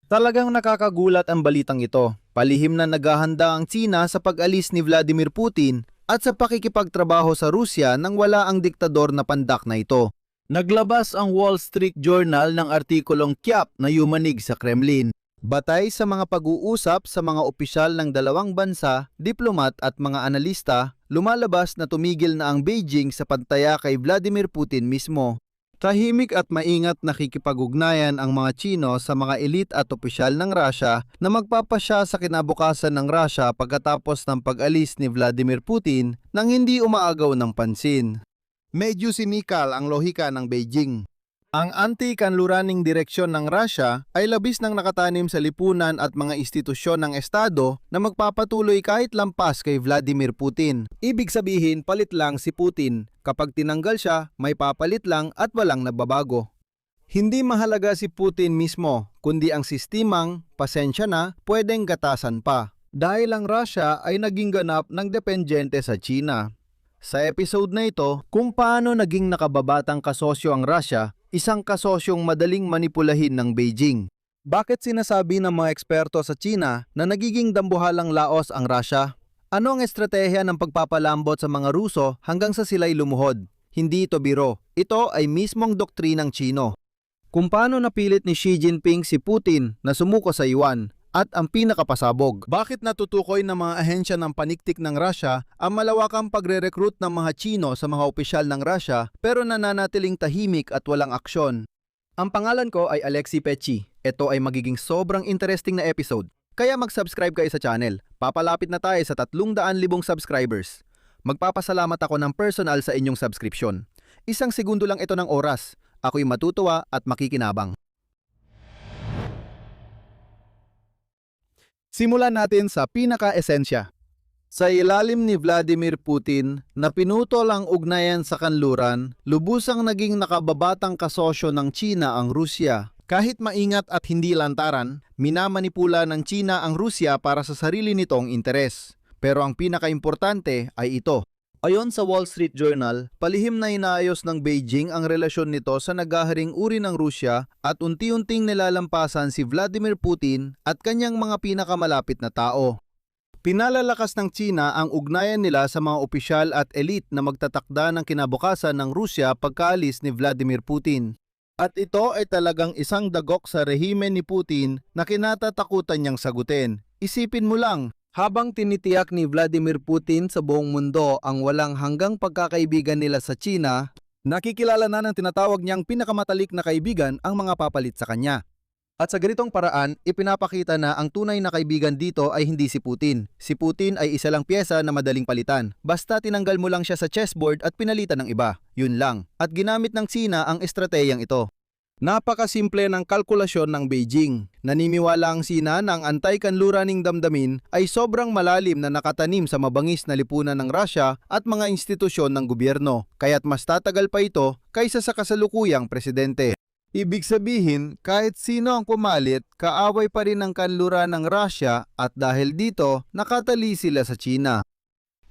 Talagang nakakagulat ang balitang ito. Palihim na naghahanda ang Tsina sa pag-alis ni Vladimir Putin at sa pakikipagtrabaho sa Rusya nang wala ang diktador na pandak na ito. Naglabas ang Wall Street Journal ng artikulong tiyak na yumanig sa Kremlin. Batay sa mga pag-uusap sa mga opisyal ng dalawang bansa, diplomat at mga analista, lumalabas na tumigil na ang Beijing sa pantaya kay Vladimir Putin mismo. Tahimik at maingat nakikipag-ugnayan ang mga Tsino sa mga elite at opisyal ng Russia na magpapasya sa kinabukasan ng Russia pagkatapos ng pag-alis ni Vladimir Putin nang hindi umaagaw ng pansin. Medyo sinikal ang lohika ng Beijing. Ang anti-kanluraning direksyon ng Russia ay labis nang nakatanim sa lipunan at mga institusyon ng Estado na magpapatuloy kahit lampas kay Vladimir Putin. Ibig sabihin, palit lang si Putin. Kapag tinanggal siya, may papalit lang at walang nagbabago. Hindi mahalaga si Putin mismo, kundi ang sistemang, pasensya na, pwedeng gatasan pa. Dahil ang Russia ay naging ganap ng dependyente sa China. Sa episode na ito, kung paano naging nakababatang kasosyo ang Russia, isang kasosyong madaling manipulahin ng Beijing. Bakit sinasabi ng mga eksperto sa China na nagiging dambuhalang laos ang Russia? Ano ang estratehiya ng pagpapalambot sa mga Ruso hanggang sa sila'y lumuhod? Hindi ito biro. Ito ay mismong doktrinang Chino. Kung paano napilit ni Xi Jinping si Putin na sumuko sa yuan at ang pinakapasabog. Bakit natutukoy ng mga ahensya ng paniktik ng Russia ang malawakang pagre-recruit ng mga Chino sa mga opisyal ng Russia pero nananatiling tahimik at walang aksyon? Ang pangalan ko ay Alexi Pechi. Ito ay magiging sobrang interesting na episode. Kaya mag-subscribe kayo sa channel. Papalapit na tayo sa 300,000 subscribers. Magpapasalamat ako ng personal sa inyong subscription. 1 segundo lang ito ng oras. Ako'y matutuwa at makikinabang. Simulan natin sa pinaka-esensya. Sa ilalim ni Vladimir Putin na pinutol ang ugnayan sa kanluran, lubusang naging nakababatang kasosyo ng China ang Rusya. Kahit maingat at hindi lantaran, minamanipula ng China ang Rusya para sa sarili nitong interes. Pero ang pinaka-importante ay ito. Ayon sa Wall Street Journal, palihim na inaayos ng Beijing ang relasyon nito sa naghaharing uri ng Rusya at unti-unting nilalampasan si Vladimir Putin at kanyang mga pinakamalapit na tao. Pinalalakas ng China ang ugnayan nila sa mga opisyal at elite na magtatakda ng kinabukasan ng Rusya pagkaalis ni Vladimir Putin. At ito ay talagang isang dagok sa rehimen ni Putin na kinatatakutan niyang sagutin. Isipin mo lang, habang tinitiyak ni Vladimir Putin sa buong mundo ang walang hanggang pagkakaibigan nila sa China, nakikilala na ng tinatawag niyang pinakamatalik na kaibigan ang mga papalit sa kanya. At sa ganitong paraan, ipinapakita na ang tunay na kaibigan dito ay hindi si Putin. Si Putin ay isa lang piyesa na madaling palitan. Basta tinanggal mo lang siya sa chessboard at pinalitan ng iba. Yun lang. At ginamit ng China ang estratehiyang ito. Napakasimple ng kalkulasyon ng Beijing. Naniniwala ang China na ang anti-kanluraning damdamin ay sobrang malalim na nakatanim sa mabangis na lipunan ng Russia at mga institusyon ng gobyerno. Kaya't mas tatagal pa ito kaysa sa kasalukuyang presidente. Ibig sabihin, kahit sino ang pumalit, kaaway pa rin ang kanluran ng Russia at dahil dito, nakatali sila sa China.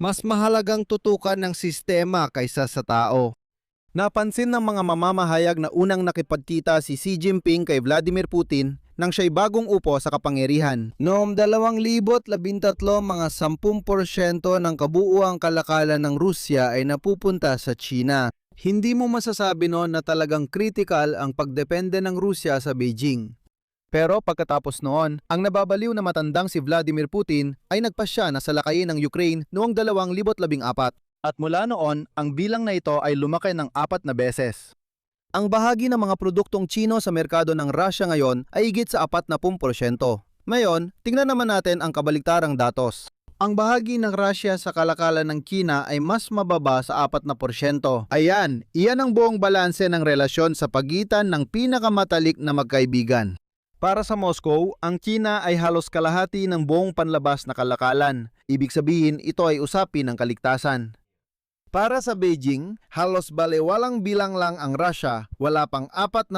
Mas mahalagang tutukan ng sistema kaysa sa tao. Napansin ng mga mamamahayag na unang nakipagkita si Xi Jinping kay Vladimir Putin nang siya'y bagong upo sa kapangyarihan. Noong 2013, mga 10% ng kabuuang kalakalan ng Rusya ay napupunta sa China. Hindi mo masasabi noon na talagang critical ang pagdepende ng Rusya sa Beijing. Pero pagkatapos noon, ang nababaliw na matandang si Vladimir Putin ay nagpasya na salakayin ng Ukraine noong 2014. At mula noon, ang bilang na ito ay lumaki ng 4 na beses. Ang bahagi ng mga produktong Chino sa merkado ng Russia ngayon ay higit sa 40%. Ngayon, tingnan naman natin ang kabaliktarang datos. Ang bahagi ng Russia sa kalakalan ng China ay mas mababa sa 4%. Ayan, iyan ang buong balanse ng relasyon sa pagitan ng pinakamatalik na magkaibigan. Para sa Moscow, ang China ay halos kalahati ng buong panlabas na kalakalan. Ibig sabihin, ito ay usapin ng kaligtasan. Para sa Beijing, halos baliwalang bilang lang ang Russia, wala pang 4%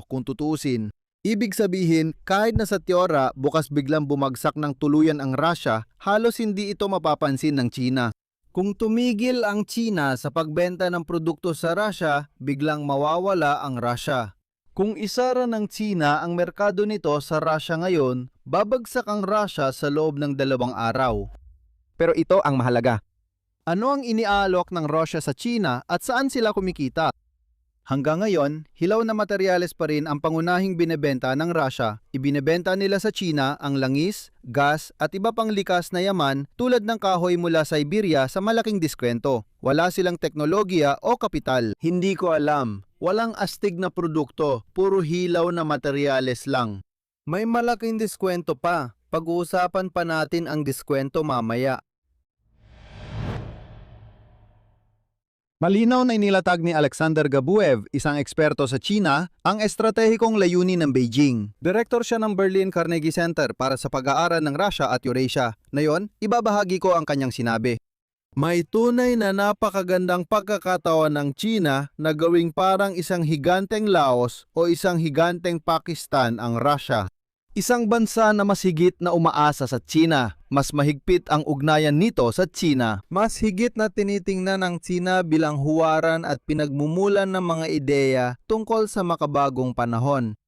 kung tutuusin. Ibig sabihin, kahit na sa teora bukas biglang bumagsak ng tuluyan ang Russia, halos hindi ito mapapansin ng China. Kung tumigil ang China sa pagbenta ng produkto sa Russia, biglang mawawala ang Russia. Kung isara ng China ang merkado nito sa Russia ngayon, babagsak ang Russia sa loob ng 2 araw. Pero ito ang mahalaga. Ano ang iniaalok ng Russia sa China at saan sila kumikita? Hanggang ngayon, hilaw na materyales pa rin ang pangunahing binebenta ng Russia. Ibinebenta nila sa China ang langis, gas at iba pang likas na yaman tulad ng kahoy mula Siberia sa malaking diskwento. Wala silang teknolohiya o kapital. Hindi ko alam. Walang astig na produkto, puro hilaw na materyales lang. May malaking diskwento pa. Pag-uusapan pa natin ang diskwento mamaya. Malinaw na inilatag ni Alexander Gabuev, isang eksperto sa China, ang estratehikong layunin ng Beijing. Direktor siya ng Berlin Carnegie Center para sa pag-aaral ng Russia at Eurasia. Ngayon, ibabahagi ko ang kanyang sinabi. May tunay na napakagandang pagkakataon ng China na gawing parang isang higanteng Laos o isang higanteng Pakistan ang Russia. Isang bansa na mas higit na umaasa sa China. Mas mahigpit ang ugnayan nito sa China. Mas higit na tinitingnan ng China bilang huwaran at pinagmumulan ng mga ideya tungkol sa makabagong panahon.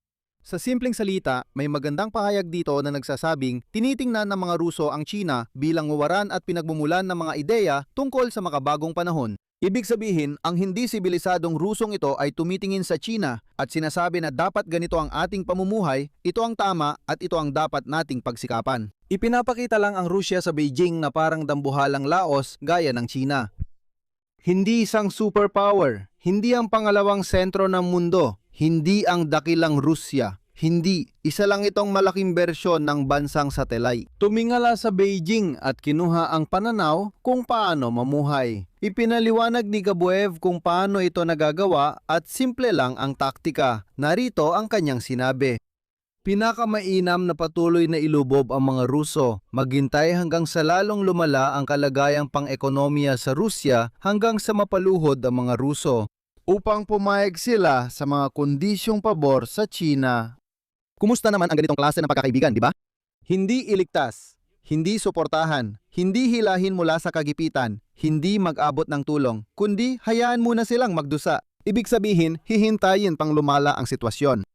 Sa simpleng salita, may magandang pahayag dito na nagsasabing tinitingnan ng mga Ruso ang China bilang huwaran at pinagmumulan ng mga ideya tungkol sa makabagong panahon. Ibig sabihin, ang hindi sibilisadong Rusong ito ay tumitingin sa China at sinasabi na dapat ganito ang ating pamumuhay, ito ang tama at ito ang dapat nating pagsikapan. Ipinapakita lang ang Rusya sa Beijing na parang dambuhalang Laos gaya ng China. Hindi isang superpower, hindi ang pangalawang sentro ng mundo, hindi ang dakilang Rusya. Hindi, isa lang itong malaking bersyon ng bansang satellite. Tumingala sa Beijing at kinuha ang pananaw kung paano mamuhay. Ipinaliwanag ni Gabuev kung paano ito nagagawa at simple lang ang taktika. Narito ang kanyang sinabi. Pinakamainam na patuloy na ilubob ang mga Ruso, maghintay hanggang sa lalong lumala ang kalagayang pang-ekonomiya sa Rusya hanggang sa mapaluhod ang mga Ruso, upang pumayag sila sa mga kondisyong pabor sa China. Kumusta naman ang ganitong klase ng pagkakaibigan, di ba? Hindi iligtas, hindi suportahan, hindi hilahin mula sa kagipitan, hindi mag-abot ng tulong, kundi hayaan muna silang magdusa. Ibig sabihin, hihintayin pang lumala ang sitwasyon.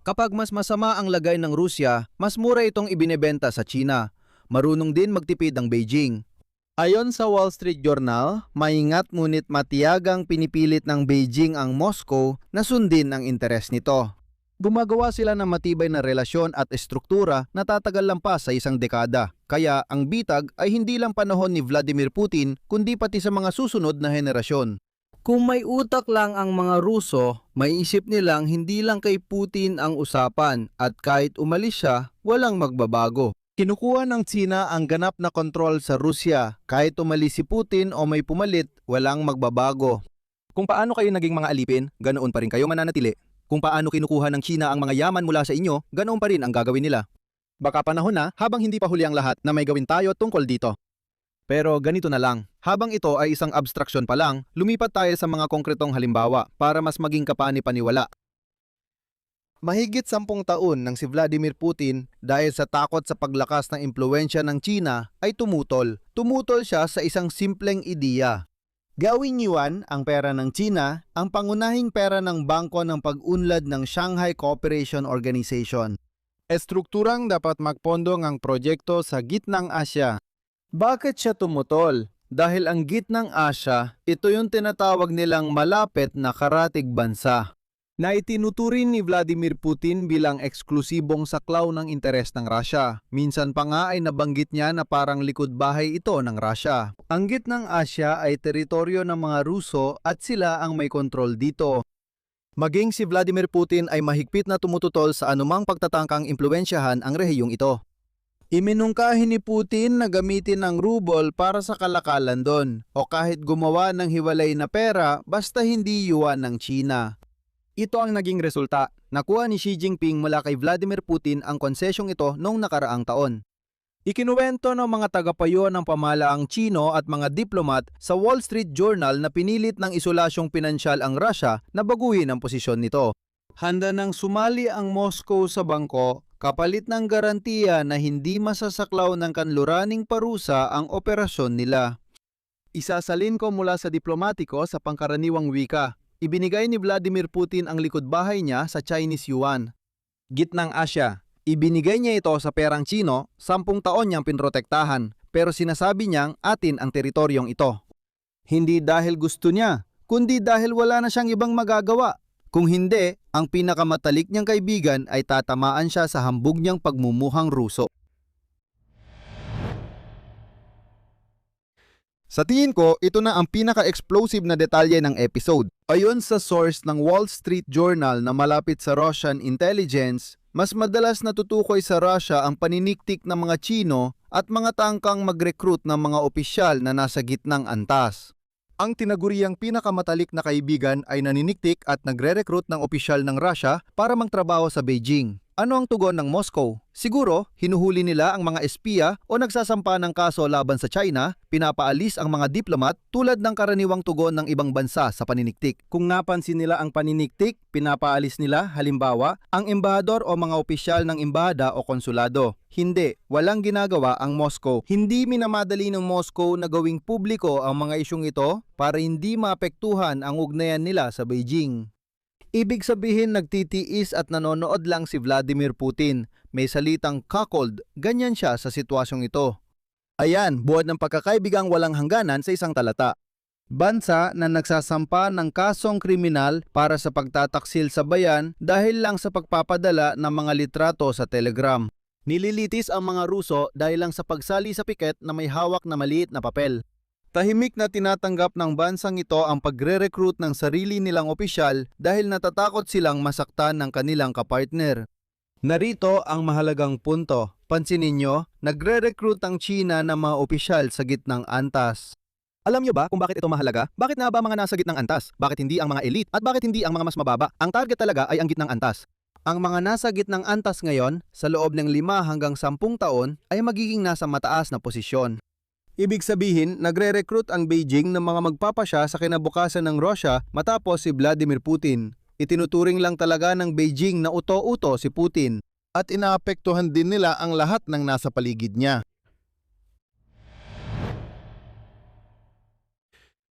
Kapag mas masama ang lagay ng Rusya, mas mura itong ibinebenta sa China. Marunong din magtipid ang Beijing. Ayon sa Wall Street Journal, maingat ngunit matiyagang pinipilit ng Beijing ang Moscow na sundin ang interes nito. Gumagawa sila ng matibay na relasyon at estruktura na tatagal lampas sa isang dekada. Kaya ang bitag ay hindi lang panahon ni Vladimir Putin kundi pati sa mga susunod na henerasyon. Kung may utak lang ang mga Ruso, maiisip nilang hindi lang kay Putin ang usapan at kahit umalis siya, walang magbabago. Kinukuha ng China ang ganap na kontrol sa Rusya. Kahit umalis si Putin o may pumalit, walang magbabago. Kung paano kayo naging mga alipin, ganoon pa rin kayo mananatili. Kung paano kinukuha ng China ang mga yaman mula sa inyo, ganoon pa rin ang gagawin nila. Baka panahon na habang hindi pa huli ang lahat na may gawin tayo tungkol dito. Pero ganito na lang, habang ito ay isang abstraksyon pa lang, lumipat tayo sa mga konkretong halimbawa para mas maging kapani-paniwala. Mahigit 10 taon nang si Vladimir Putin dahil sa takot sa paglakas ng impluwensya ng China ay tumutol. Tumutol siya sa isang simpleng ideya. Gawing yuan ang pera ng China, ang pangunahing pera ng bangko ng pag-unlad ng Shanghai Cooperation Organization. Estrukturang dapat magpondong ang proyekto sa gitnang Asya. Bakit siya tumutol? Dahil ang gitnang Asya, ito yung tinatawag nilang malapit na karatig bansa, na itinuturing ni Vladimir Putin bilang eksklusibong saklaw ng interes ng Russia. Minsan pa nga ay nabanggit niya na parang likod bahay ito ng Russia. Ang gitnang Asya ay teritoryo ng mga Ruso at sila ang may kontrol dito. Maging si Vladimir Putin ay mahigpit na tumututol sa anumang pagtatangkang impluwensyahan ang rehiyong ito. Iminungkahi ni Putin na gamitin ang ruble para sa kalakalan doon o kahit gumawa ng hiwalay na pera basta hindi yuan ng China. Ito ang naging resulta. Nakuha ni Xi Jinping mula kay Vladimir Putin ang konsesyong ito noong nakaraang taon. Ikinuwento ng mga tagapayo ng pamahalaang Chino at mga diplomat sa Wall Street Journal na pinilit ng isolasyong pinansyal ang Russia na baguhin ang posisyon nito. Handa nang sumali ang Moscow sa bangko kapalit ng garantiya na hindi masasaklaw ng kanluraning parusa ang operasyon nila. Isasalin ko mula sa diplomatiko sa pangkaraniwang wika. Ibinigay ni Vladimir Putin ang likod bahay niya sa Chinese yuan. Gitnang Asya. Ibinigay niya ito sa perang Chino, 10 taon niyang pinrotektahan, pero sinasabi niyang atin ang teritoryong ito. Hindi dahil gusto niya, kundi dahil wala na siyang ibang magagawa. Kung hindi, ang pinakamatalik niyang kaibigan ay tatamaan siya sa hambog niyang pagmumuhang Ruso. Sa tingin ko, ito na ang pinaka-explosive na detalye ng episode. Ayon sa source ng Wall Street Journal na malapit sa Russian intelligence, mas madalas natutukoy sa Russia ang paniniktik ng mga Chino at mga tangkang mag-recruit ng mga opisyal na nasa gitnang antas. Ang tinaguriang pinakamatalik na kaibigan ay naniniktik at nagre-recruit ng opisyal ng Russia para magtrabaho sa Beijing. Ano ang tugon ng Moscow? Siguro, hinuhuli nila ang mga espiya o nagsasampa ng kaso laban sa China, pinapaalis ang mga diplomat tulad ng karaniwang tugon ng ibang bansa sa paniniktik. Kung napansin nila ang paniniktik, pinapaalis nila, halimbawa, ang embahador o mga opisyal ng embahada o konsulado. Hindi, walang ginagawa ang Moscow. Hindi minamadali ng Moscow na gawing publiko ang mga isyong ito para hindi maapektuhan ang ugnayan nila sa Beijing. Ibig sabihin nagtitiis at nanonood lang si Vladimir Putin. May salitang cuckold, ganyan siya sa sitwasyong ito. Ayan, buod ng pagkakaibigang walang hangganan sa isang talata. Bansa na nagsasampa ng kasong kriminal para sa pagtataksil sa bayan dahil lang sa pagpapadala ng mga litrato sa Telegram. Nililitis ang mga Ruso dahil lang sa pagsali sa piket na may hawak na maliit na papel. Tahimik na tinatanggap ng bansang ito ang pagre-recruit ng sarili nilang opisyal dahil natatakot silang masaktan ng kanilang kapartner. Narito ang mahalagang punto. Pansinin nyo, nagre-recruit ang China ng mga opisyal sa gitnang antas. Alam niyo ba kung bakit ito mahalaga? Bakit nga ba mga nasa gitnang antas? Bakit hindi ang mga elite? At bakit hindi ang mga mas mababa? Ang target talaga ay ang gitnang antas. Ang mga nasa gitnang antas ngayon, sa loob ng 5 hanggang 10 taon, ay magiging nasa mataas na posisyon. Ibig sabihin, nagre-recruit ang Beijing ng mga magpapasya sa kinabukasan ng Russia matapos si Vladimir Putin. Itinuturing lang talaga ng Beijing na uto-uto si Putin. At inaapektuhan din nila ang lahat ng nasa paligid niya.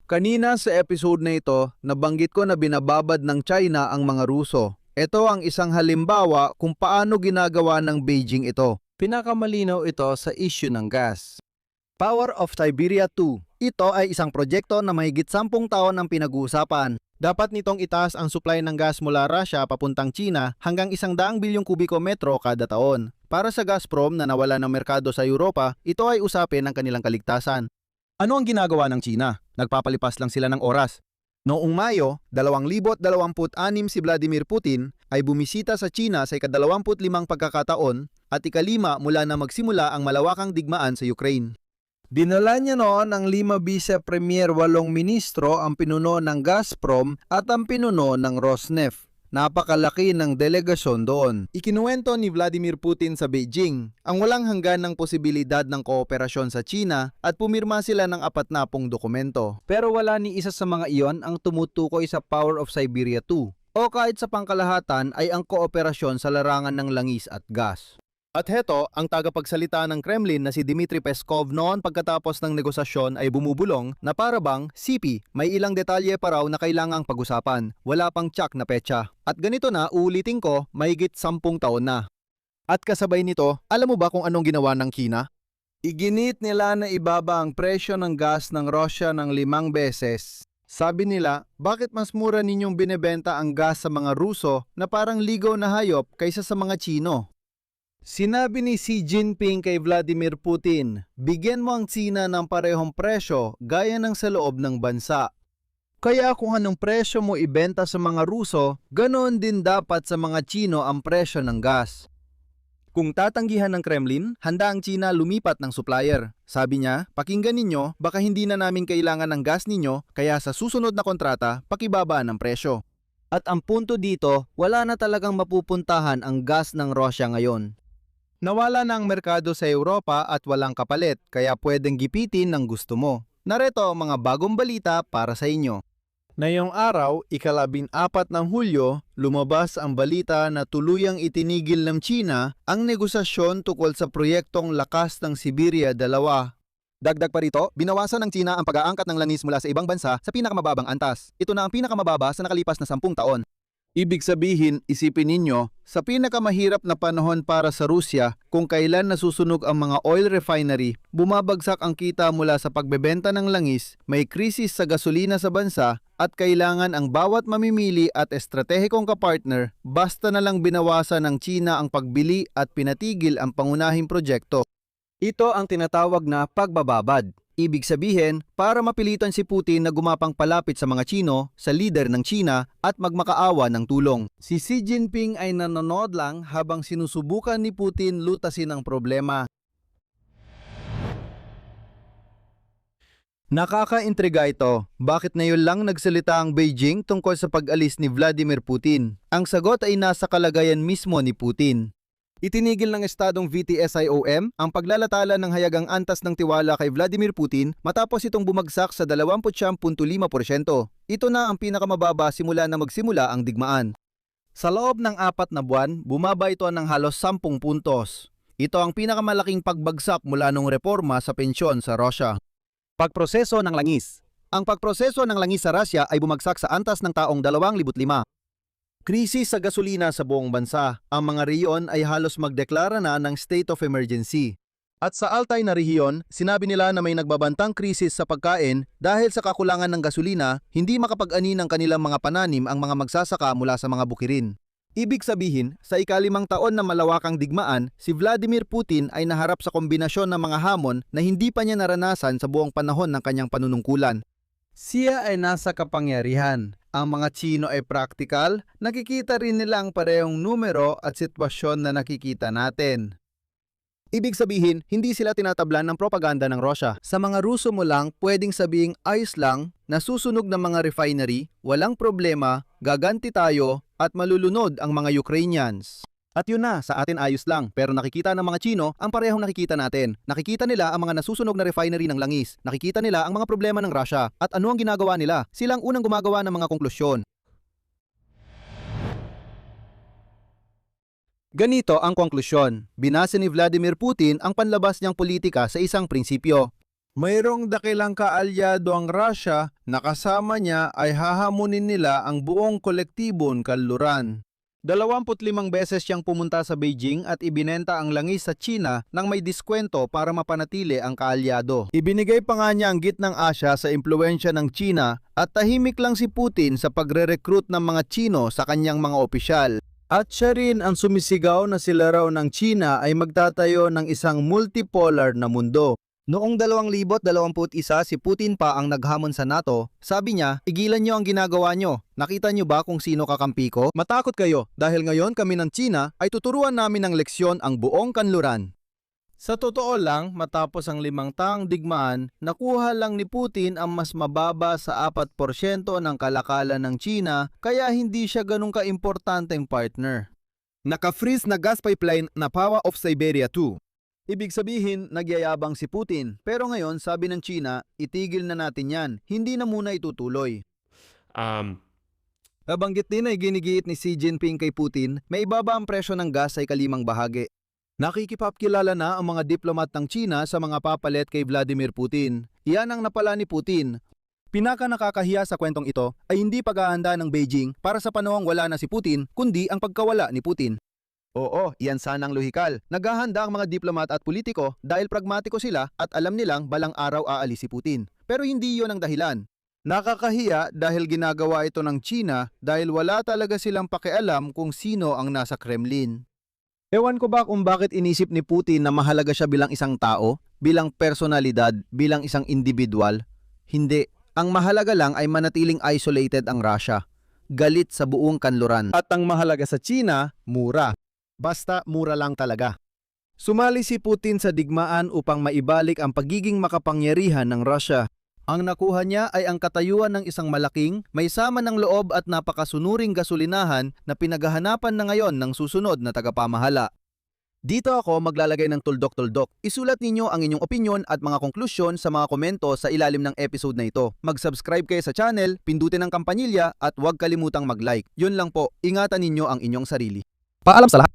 Kanina sa episode na ito, nabanggit ko na binababad ng China ang mga Ruso. Ito ang isang halimbawa kung paano ginagawa ng Beijing ito. Pinakamalinaw ito sa issue ng gas. Power of Siberia 2. Ito ay isang proyekto na mahigit 10 taon ang pinag-uusapan. Dapat nitong itaas ang supply ng gas mula Russia papuntang China hanggang 100 bilyong kubiko metro kada taon. Para sa Gazprom na nawala ng merkado sa Europa, ito ay usapin ng kanilang kaligtasan. Ano ang ginagawa ng China? Nagpapalipas lang sila ng oras. Noong Mayo, 2026 si Vladimir Putin ay bumisita sa China sa ika-25 pagkakataon at ika-5 mula na magsimula ang malawakang digmaan sa Ukraine. Dinala niya noon ang 5 vice-premier 8 ministro ang pinuno ng Gazprom at ang pinuno ng Rosneft. Napakalaki ng delegasyon doon. Ikinuwento ni Vladimir Putin sa Beijing ang walang hangganang posibilidad ng kooperasyon sa China at pumirma sila ng 40 dokumento. Pero wala ni isa sa mga iyon ang tumutukoy sa Power of Siberia 2 o kahit sa pangkalahatan ay ang kooperasyon sa larangan ng langis at gas. At heto, ang tagapagsalita ng Kremlin na si Dmitry Peskov noon pagkatapos ng negosasyon ay bumubulong na para bang, CP, may ilang detalye pa raw na kailangang pag-usapan. Wala pang tsak na petsa. At ganito na, uulitin ko, mahigit 10 taon na. At kasabay nito, alam mo ba kung anong ginawa ng China? Iginit nila na ibaba ang presyo ng gas ng Russia ng 5 beses. Sabi nila, bakit mas mura ninyong binebenta ang gas sa mga Ruso na parang ligaw na hayop kaysa sa mga Chino? Sinabi ni Xi Jinping kay Vladimir Putin, bigyan mo ang China ng parehong presyo gaya ng sa loob ng bansa. Kaya kung anong presyo mo ibenta sa mga Ruso, ganoon din dapat sa mga Chino ang presyo ng gas. Kung tatanggihan ng Kremlin, handa ang China lumipat ng supplier. Sabi niya, pakinggan ninyo, baka hindi na namin kailangan ng gas ninyo, kaya sa susunod na kontrata, pakibaba ng presyo. At ang punto dito, wala na talagang mapupuntahan ang gas ng Russia ngayon. Nawala na ang merkado sa Europa at walang kapalit, kaya pwedeng gipitin ng gusto mo. Narito ang mga bagong balita para sa inyo. Ngayong araw, ika-14 ng Hulyo, lumabas ang balita na tuluyang itinigil ng China ang negosasyon tungkol sa proyektong Lakas ng Siberia 2. Dagdag pa rito, binawasan ng China ang pag-aangkat ng langis mula sa ibang bansa sa pinakamababang antas. Ito na ang pinakamababa sa nakalipas na 10 taon. Ibig sabihin, isipin ninyo, sa pinakamahirap na panahon para sa Rusya, kung kailan nasusunog ang mga oil refinery, bumabagsak ang kita mula sa pagbebenta ng langis, may krisis sa gasolina sa bansa, at kailangan ang bawat mamimili at estratehikong kapartner, basta na lang binawasan ng China ang pagbili at pinatigil ang pangunahing proyekto. Ito ang tinatawag na pagbababad. Ibig sabihin, para mapilitan si Putin na gumapang palapit sa mga Chino, sa leader ng China at magmakaawa ng tulong. Si Xi Jinping ay nanonood lang habang sinusubukan ni Putin lutasin ang problema. Nakakaintriga ito. Bakit ngayon lang nagsalita ang Beijing tungkol sa pag-alis ni Vladimir Putin? Ang sagot ay nasa kalagayan mismo ni Putin. Itinigil ng estadong VTSIOM ang paglalatala ng hayagang antas ng tiwala kay Vladimir Putin matapos itong bumagsak sa 20.5%. Ito na ang pinakamababa simula na magsimula ang digmaan. Sa loob ng 4 na buwan, bumaba ito ng halos 10 puntos. Ito ang pinakamalaking pagbagsak mula nung reforma sa pensyon sa Russia. Pagproseso ng langis. Ang pagproseso ng langis sa Russia ay bumagsak sa antas ng taong 2005. Krisis sa gasolina sa buong bansa. Ang mga rehiyon ay halos magdeklara na ng state of emergency. At sa Altay na rehiyon, sinabi nila na may nagbabantang krisis sa pagkain dahil sa kakulangan ng gasolina, hindi makapag-ani ng kanilang mga pananim ang mga magsasaka mula sa mga bukirin. Ibig sabihin, sa ika-5 taon na malawakang digmaan, si Vladimir Putin ay naharap sa kombinasyon ng mga hamon na hindi pa niya naranasan sa buong panahon ng kanyang panunungkulan. Siya ay nasa kapangyarihan. Ang mga Chino ay praktikal, nakikita rin nila ang parehong numero at sitwasyon na nakikita natin. Ibig sabihin, hindi sila tinatablan ng propaganda ng Russia. Sa mga Ruso mo lang, pwedeng sabing ayos lang, nasusunog ng mga refinery, walang problema, gaganti tayo, at malulunod ang mga Ukrainians. At yun na, sa atin ayos lang, pero nakikita ng mga Chino ang parehong nakikita natin. Nakikita nila ang mga nasusunog na refinery ng langis. Nakikita nila ang mga problema ng Russia. At ano ang ginagawa nila? Silang unang gumagawa ng mga konklusyon. Ganito ang konklusyon. Binase ni Vladimir Putin ang panlabas niyang politika sa isang prinsipyo. Mayroong dakilang kaalyado ang Russia na kasama niya ay hahamunin nila ang buong kolektibong kanluran. 25 beses siyang pumunta sa Beijing at ibinenta ang langis sa China nang may diskwento para mapanatili ang kaalyado. Ibinigay pa nga niya ang gitnang Asya sa impluwensya ng China at tahimik lang si Putin sa pagre-recruit ng mga Chino sa kanyang mga opisyal. At siya rin ang sumisigaw na sila raw ng China ay magtatayo ng isang multipolar na mundo. Noong 2021, si Putin pa ang naghamon sa NATO. Sabi niya, igilan niyo ang ginagawa niyo. Nakita niyo ba kung sino kakampi ko? Matakot kayo dahil ngayon kami ng China ay tuturuan namin ng leksyon ang buong kanluran. Sa totoo lang, matapos ang 5 taong digmaan, nakuha lang ni Putin ang mas mababa sa 4% ng kalakalan ng China kaya hindi siya ganun kaimportanteng partner. Naka-freeze na gas pipeline na Power of Siberia 2. Ibig sabihin, nagyayabang si Putin. Pero ngayon, sabi ng China, itigil na natin yan. Hindi na muna itutuloy. Nabanggit din ay ginigiit ni Xi Jinping kay Putin, may ibaba ang presyo ng gas ay kalimang bahagi. Nakikipagkilala na ang mga diplomat ng China sa mga papalit kay Vladimir Putin. Iyan ang napala ni Putin. Pinaka nakakahiya sa kwentong ito ay hindi paghahanda ng Beijing para sa panahong wala na si Putin, kundi ang pagkawala ni Putin. Oo, iyan sanang lohikal. Naghahanda ang mga diplomat at politiko dahil pragmatiko sila at alam nilang balang araw aalis si Putin. Pero hindi iyon ang dahilan. Nakakahiya dahil ginagawa ito ng China dahil wala talaga silang pakialam kung sino ang nasa Kremlin. Ewan ko ba kung bakit inisip ni Putin na mahalaga siya bilang isang tao, bilang personalidad, bilang isang individual. Hindi. Ang mahalaga lang ay manatiling isolated ang Russia. Galit sa buong kanluran. At ang mahalaga sa China, mura. Basta mura lang talaga. Sumali si Putin sa digmaan upang maibalik ang pagiging makapangyarihan ng Russia. Ang nakuha niya ay ang katayuan ng isang malaking, may sama ng loob at napakasunuring gasolinahan na pinaghahanapan na ngayon ng susunod na tagapamahala. Dito ako maglalagay ng tuldok-tuldok. Isulat ninyo ang inyong opinyon at mga konklusyon sa mga komento sa ilalim ng episode na ito. Mag-subscribe kayo sa channel, pindutin ang kampanilya at huwag kalimutang mag-like. Yun lang po, ingatan ninyo ang inyong sarili. Paalam sa lahat.